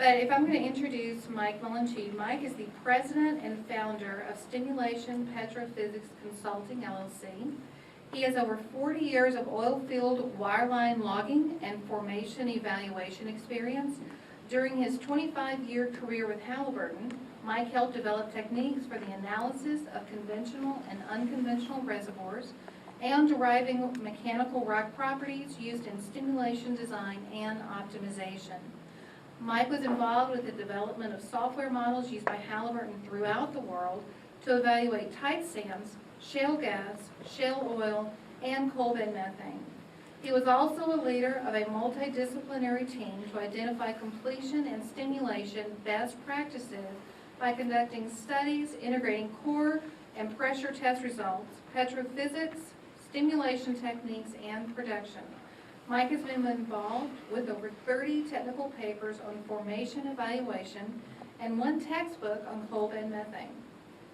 But if I'm going to introduce Mike Mullen to you, Mike is the president and founder of Stimulation Petrophysics Consulting, LLC. He has over 40 years of oil field wireline logging and formation evaluation experience. During his 25-year career with Halliburton, Mike helped develop techniques for the analysis of conventional and unconventional reservoirs and deriving mechanical rock properties used in stimulation design and optimization. Mike was involved with the development of software models used by Halliburton throughout the world to evaluate tight sands, shale gas, shale oil, and coal bed methane. He was also a leader of a multidisciplinary team to identify completion and stimulation best practices by conducting studies integrating core and pressure test results, petrophysics, stimulation techniques, and production. Mike has been involved with over 30 technical papers on formation evaluation and 1 textbook on coal bed methane.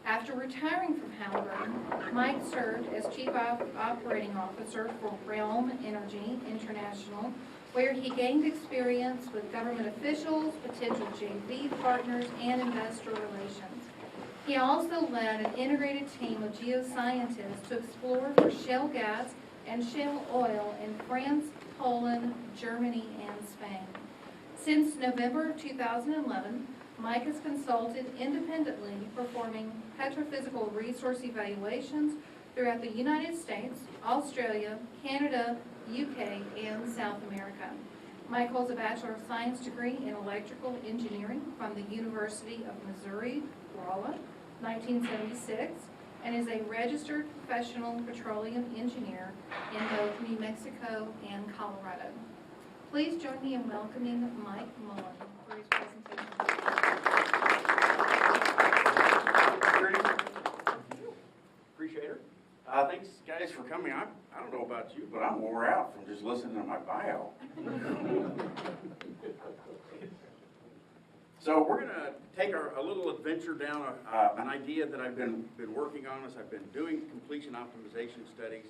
After retiring from Halliburton, Mike served as Chief Operating Officer for Realm Energy International, where he gained experience with government officials, potential JV partners, and investor relations. He also led an integrated team of geoscientists to explore for shale gas and shale oil in France, Poland, Germany, and Spain. Since November 2011, Mike has consulted independently, performing petrophysical resource evaluations throughout the United States, Australia, Canada, UK, and South America. Mike holds a Bachelor of Science degree in Electrical Engineering from the University of Missouri, Rolla, 1976, and is a registered professional petroleum engineer in both New Mexico and Colorado. Please join me in welcoming Mike Mullen for his presentation. Appreciate it. Thanks, guys, for coming. I don't know about you, but I'm wore out from just listening to my bio. So we're going to take a little adventure down an idea that I've been working on as I've been doing completion optimization studies.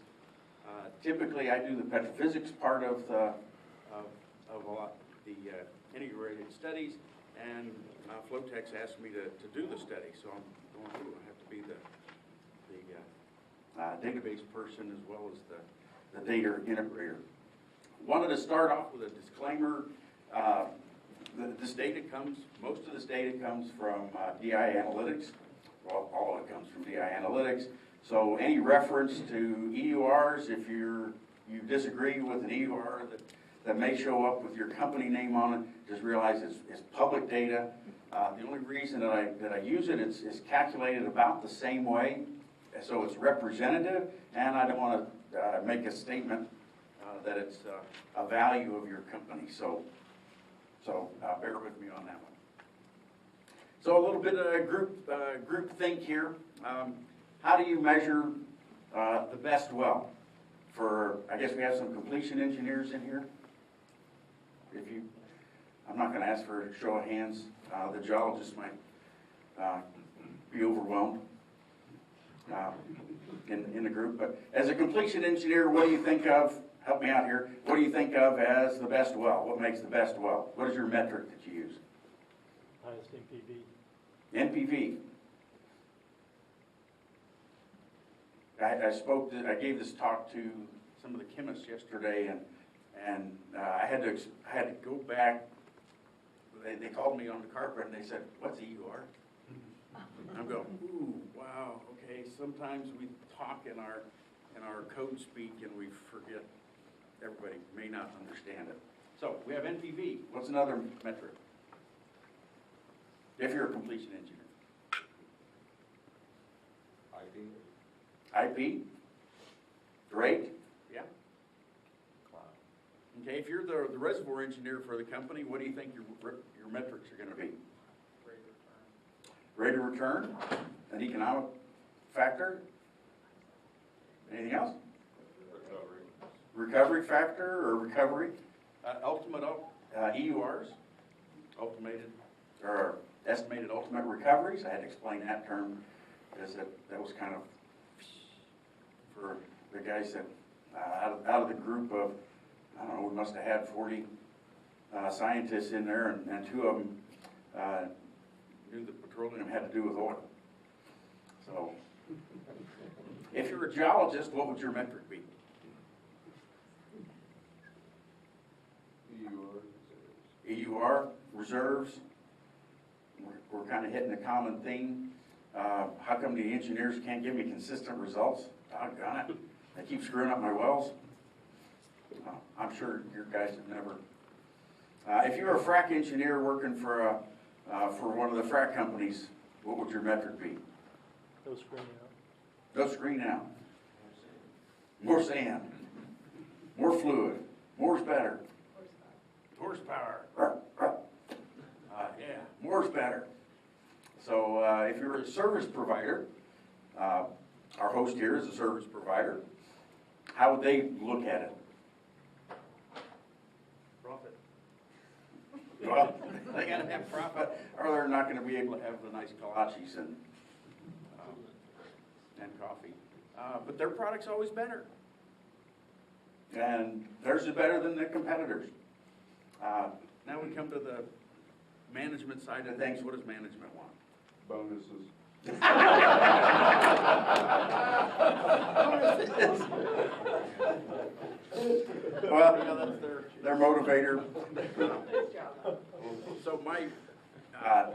Typically, I do the petrophysics part of the integrated studies, and Flotex asked me to do the study, so I'm going through. I have to be the database person as well as the data integrator. Wanted to start off with a disclaimer. Most of this data comes from DI Analytics. Well, all of it comes from DI Analytics. So any reference to EURs, if you disagree with an EUR that may show up with your company name on it, just realize it's public data. The only reason that I use it is calculated about the same way, so it's representative, and I don't want to make a statement that it's a value of your company. So bear with me on that one. So a little bit of group think here. How do you measure the best well? I guess we have some completion engineers in here. I'm not going to ask for a show of hands. The geologists might be overwhelmed in the group. But as a completion engineer, what do you think of? Help me out here. What do you think of as the best well? What makes the best well? What is your metric that you use? Highest NPV. NPV. I gave this talk to some of the chemists yesterday, and I had to go back. They called me on the carpet and they said, "What's EUR?" I'm going, "Ooh, wow, okay." Sometimes we talk in our code speak and we forget. Everybody may not understand it. So we have NPV. What's another metric? If you're a completion engineer. IP? Rate? Yeah. Okay, if you're the reservoir engineer for the company, what do you think your metrics are going to be? Rate of return? An economic factor? Anything else? Recovery factor or recovery? Ultimate EURs? Estimated ultimate recoveries. I had to explain that term because that was kind of for the guys that out of the group of, I don't know, we must have had 40 scientists in there, and 2 of them knew that petroleum had to do with oil. So, if you're a geologist, what would your metric be? EUR, reserves. We're kind of hitting a common theme. How come the engineers can't give me consistent results? Doggone it. They keep screwing up my wells. I'm sure your guys have never. If you're a frac engineer working for one of the frac companies, what would your metric be? Go screen out. Go screen out. More sand. More fluid. More's better. Horsepower. Yeah, more's better. So if you're a service provider, our host here is a service provider, how would they look at it? Profit. Well, they gotta have profit, or they're not gonna be able to have the nice kolaches and coffee. But their product's always better. And theirs is better than the competitors. Now we come to the management side of things. What does management want? Bonuses. Well, yeah, that's their motivator. So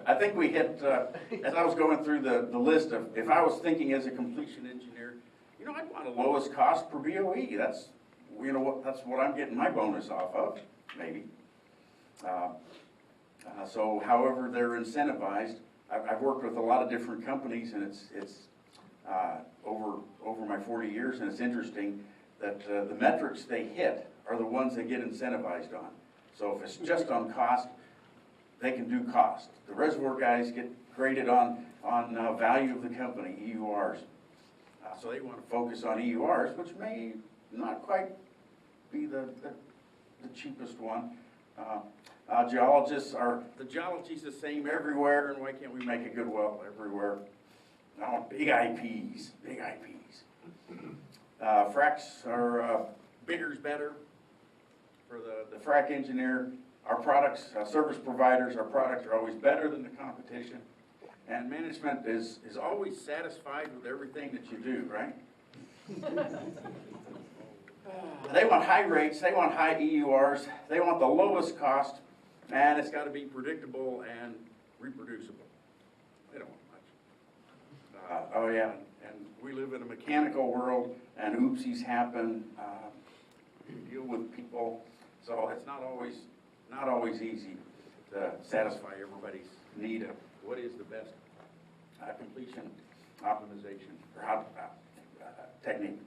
I think we hit, as I was going through the list of, if I was thinking as a completion engineer, I'd want the lowest cost per BOE. That's what I'm getting my bonus off of, maybe. So however they're incentivized, I've worked with a lot of different companies, and it's over my 40 years, and it's interesting that the metrics they hit are the ones they get incentivized on. So if it's just on cost, they can do cost. The reservoir guys get graded on value of the company, EURs. So they want to focus on EURs, which may not quite be the cheapest one. Geologists are, the geology's the same everywhere, and why can't we make a good well everywhere? I want big IPs, big IPs. Fracs are bigger's better for the frac engineer. Our products, service providers, our products are always better than the competition. And management is always satisfied with everything that you do, right? They want high rates, they want high EURs, they want the lowest cost, and it's got to be predictable and reproducible. They don't want much. Oh yeah, and we live in a mechanical world, and oopsies happen. You deal with people, so it's not always easy to satisfy everybody's need of what is the best completion optimization or technique.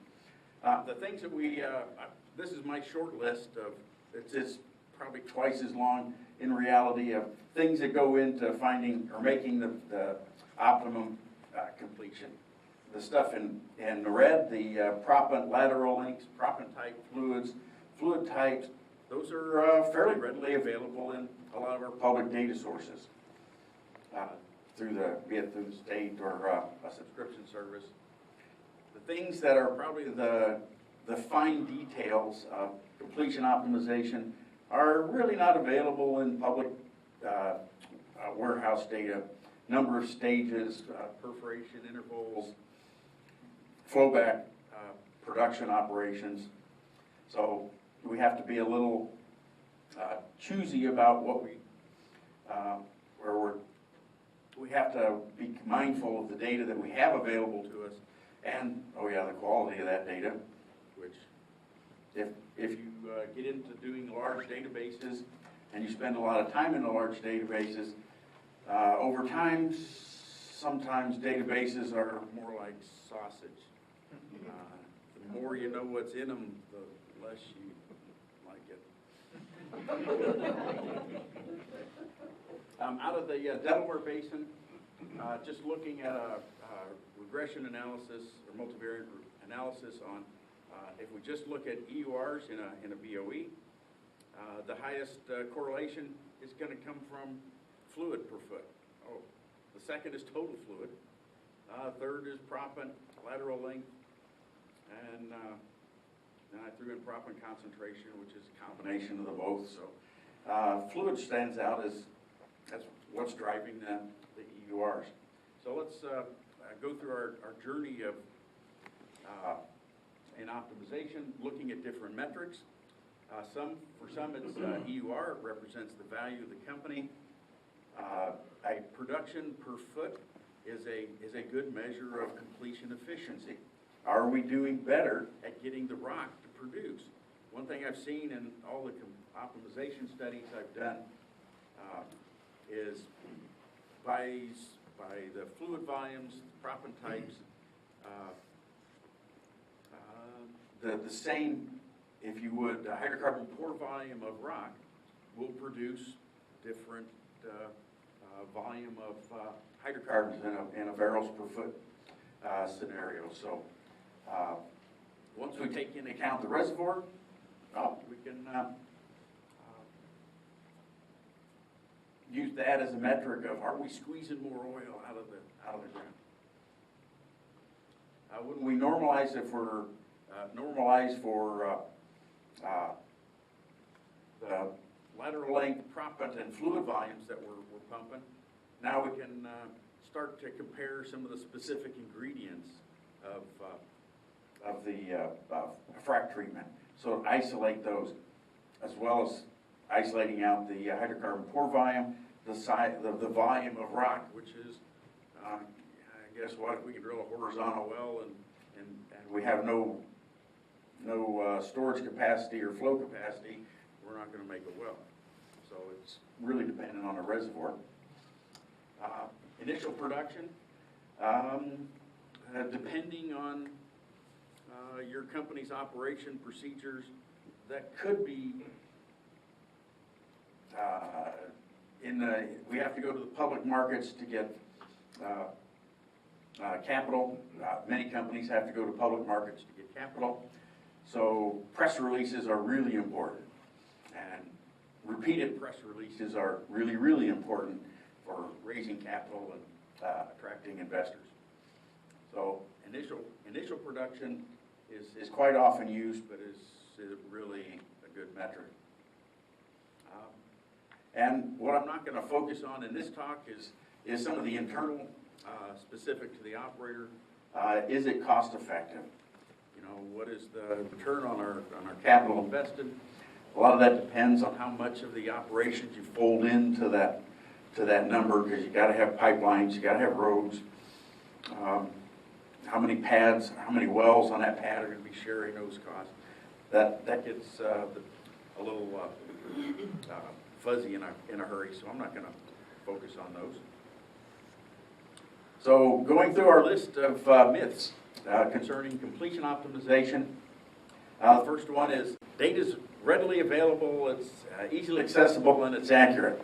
The things that this is my short list of, it's probably twice as long in reality, of things that go into finding or making the optimum completion. The stuff in the red, the proppant lateral links, proppant type fluids, fluid types, those are fairly readily available in a lot of our public data sources, be it through the state or a subscription service. The things that are probably the fine details of completion optimization are really not available in public warehouse data. Number of stages, perforation intervals, flowback production operations. So we have to be a little choosy about what we have to be mindful of the data that we have available to us, and the quality of that data, which if you get into doing large databases and you spend a lot of time in the large databases, over time sometimes databases are more like sausage. The more you know what's in them, the less you like it. Out of the Delaware Basin, just looking at a regression analysis or multivariate analysis on, if we just look at EURs in a BOE, the highest correlation is going to come from fluid per foot. The second is total fluid. Third is proppant, lateral length, and then I threw in proppant concentration, which is a combination of the both. So fluid stands out as that's what's driving the EURs. So let's go through our journey of in optimization, looking at different metrics. For some it's EUR, it represents the value of the company. A production per foot is a good measure of completion efficiency. Are we doing better at getting the rock to produce? One thing I've seen in all the optimization studies I've done is by the fluid volumes, proppant types, the same, if you would, hydrocarbon pore volume of rock will produce different volume of hydrocarbons in a barrels per foot scenario. So once we take into account the reservoir, we can use that as a metric of, are we squeezing more oil out of the ground? When we normalize it for the lateral length, proppant, and fluid volumes that we're pumping, now we can start to compare some of the specific ingredients of the frac treatment. So isolate those, as well as isolating out the hydrocarbon pore volume, the volume of rock, which is, guess what, if we can drill a horizontal well and we have no storage capacity or flow capacity, we're not going to make a well. So it's really dependent on the reservoir. Initial production, depending on your company's operation procedures, that could be we have to go to the public markets to get capital. Many companies have to go to public markets to get capital. So press releases are really important, and repeated press releases are really, really important for raising capital and attracting investors. So initial production is quite often used, but is really a good metric. And what I'm not going to focus on in this talk is some of the internal specific to the operator. Is it cost effective? You know, what is the return on our capital invested? A lot of that depends on how much of the operations you fold into that number, because you got to have pipelines, you got to have roads. How many pads, how many wells on that pad are going to be sharing those costs? That gets a little fuzzy in a hurry, so I'm not going to focus on those. So going through our list of myths concerning completion optimization, the first one is data is readily available, it's easily accessible, and it's accurate.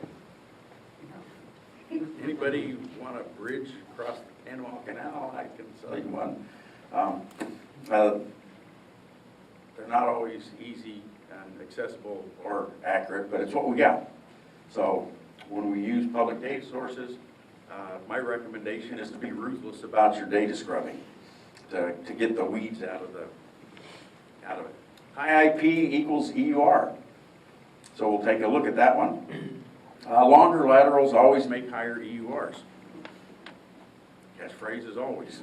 Anybody want a bridge across the Panama Canal? I can sell you one. They're not always easy and accessible or accurate, but it's what we got. So when we use public data sources, my recommendation is to be ruthless about your data scrubbing to get the weeds out of it. High IP equals EUR. So we'll take a look at that one. Longer laterals always make higher EURs. Catchphrase is always.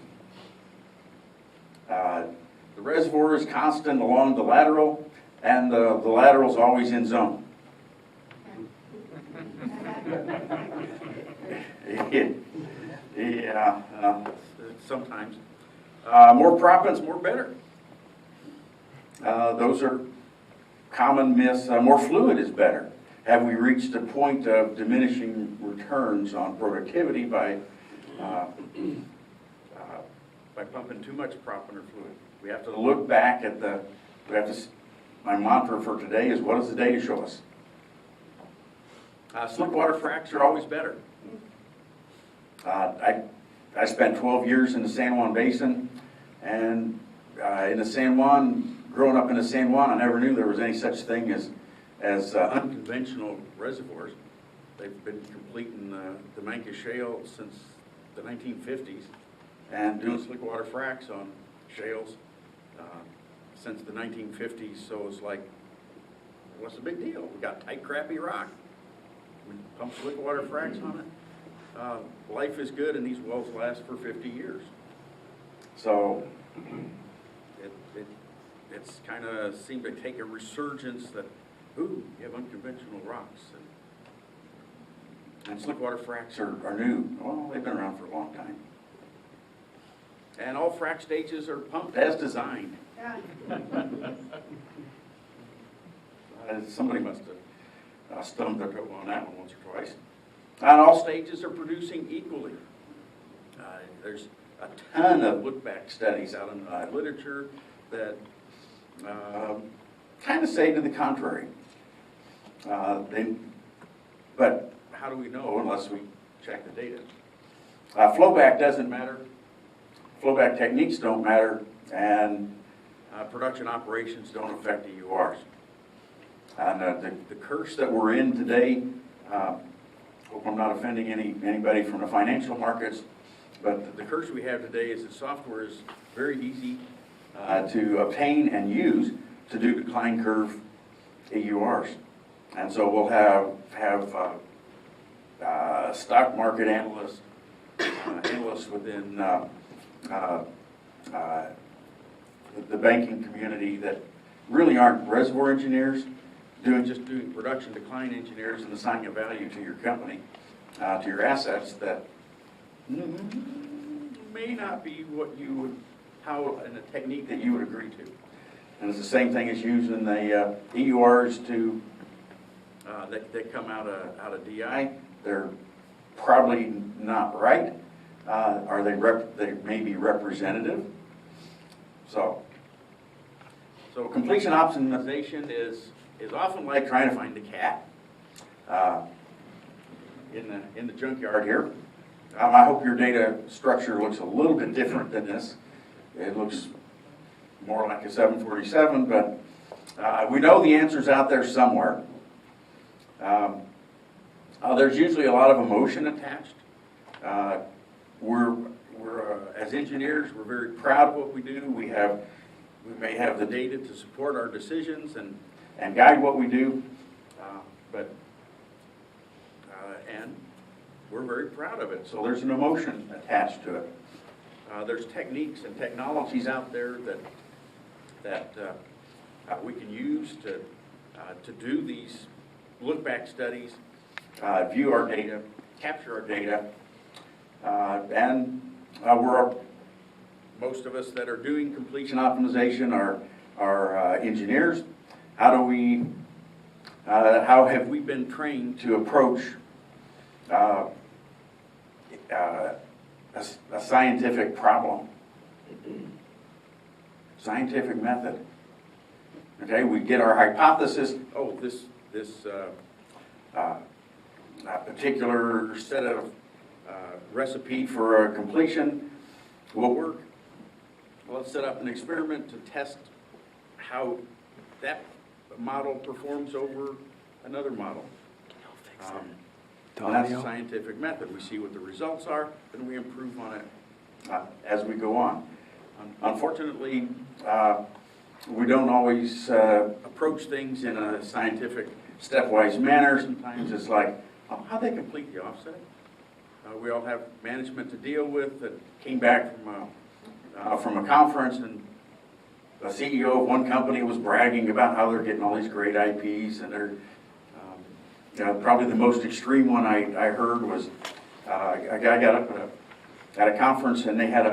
The reservoir is constant along the lateral, and the lateral is always in zone. Yeah, sometimes. More proppants, more better. Those are common myths. More fluid is better. Have we reached a point of diminishing returns on productivity by pumping too much proppant or fluid? We have to look back at my mantra for today is, what does the data show us? Slickwater fracs are always better. I spent 12 years in the San Juan Basin, and in the San Juan, growing up in the San Juan, I never knew there was any such thing as unconventional reservoirs. They've been completing the Manka Shale since the 1950s, and doing slickwater fracs on shales since the 1950s. So it's like, what's the big deal? We got tight, crappy rock. we pump slick water fracs on it. Life is good and these wells last for 50 years. So it's kind of seemed to take a resurgence that, ooh, you have unconventional rocks. And slick water fracs are new. Well, they've been around for a long time. And all frac stages are pumped as designed. Yeah. Somebody must have stumped their toe on that one once or twice. And all stages are producing equally. There's a ton of look-back studies out in the literature that kind of say to the contrary. But how do we know unless we check the data? Flowback doesn't matter. Flowback techniques don't matter, and production operations don't affect EURs. And the curse that we're in today, hope I'm not offending anybody from the financial markets, but the curse we have today is that software is very easy to obtain and use to do decline curve EURs. And so we'll have stock market analysts within the banking community that really aren't reservoir engineers, doing production decline engineers and assigning a value to your company, to your assets that may not be what you would, and a technique that you would agree to. And it's the same thing as using the EURs that come out of DI. They're probably not right. They may be representative. So completion optimization is often like trying to find the cat in the junkyard here. I hope your data structure looks a little bit different than this. It looks more like a 747, but we know the answer's out there somewhere. There's usually a lot of emotion attached. We're as engineers, we're very proud of what we do. We may have the data to support our decisions and guide what we do, and we're very proud of it. So there's an emotion attached to it. There's techniques and technologies out there that we can use to do these look-back studies, view our data, capture our data, and most of us that are doing completion optimization are engineers. How have we been trained to approach a scientific problem? Scientific method. Okay, we get our hypothesis. Oh, this particular set of recipe for a completion will work. Well, let's set up an experiment to test how that model performs over another model. And that's a scientific method. We see what the results are, and we improve on it as we go on. Unfortunately, we don't always approach things in a scientific, stepwise manner. Sometimes it's like, how they complete the offset? We all have management to deal with that came back from a conference, and the CEO of one company was bragging about how they're getting all these great IPs, and they're probably the most extreme one I heard was a guy got up at a conference, and they had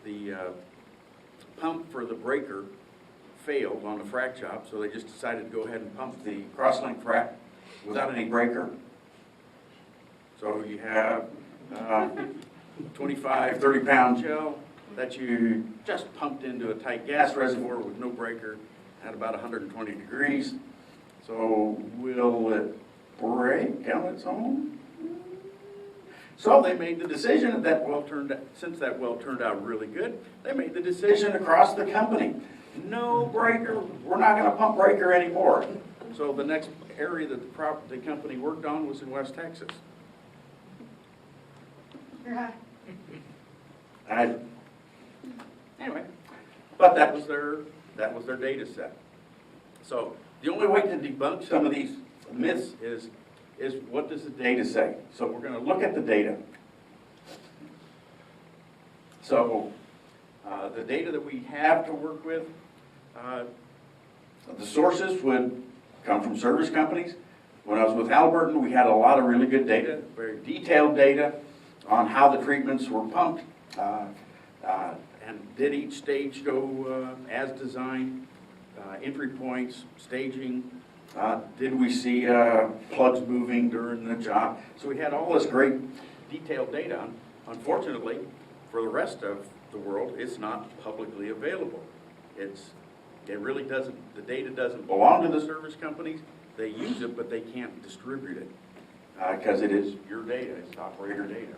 the pump for the breaker failed on the frac job, so they just decided to go ahead and pump the crosslink frac without any breaker. So you have 25, 30-pound gel that you just pumped into a tight gas reservoir with no breaker at about 120 degrees. So will it break on its own? So they made the decision since that well turned out really good, they made the decision across the company. No breaker, we're not going to pump breaker anymore. So the next area that the company worked on was in West Texas. Anyway, but that was their data set. So the only way to debunk some of these myths is what does the data say? So we're going to look at the data. So the data that we have to work with, the sources would come from service companies. When I was with Halliburton, we had a lot of really good data, very detailed data on how the treatments were pumped, and did each stage go as designed, entry points, staging, did we see plugs moving during the job? So we had all this great detailed data. Unfortunately, for the rest of the world, it's not publicly available. It really doesn't, the data doesn't belong to the service companies. They use it, but they can't distribute it because it is your data, it's operator data.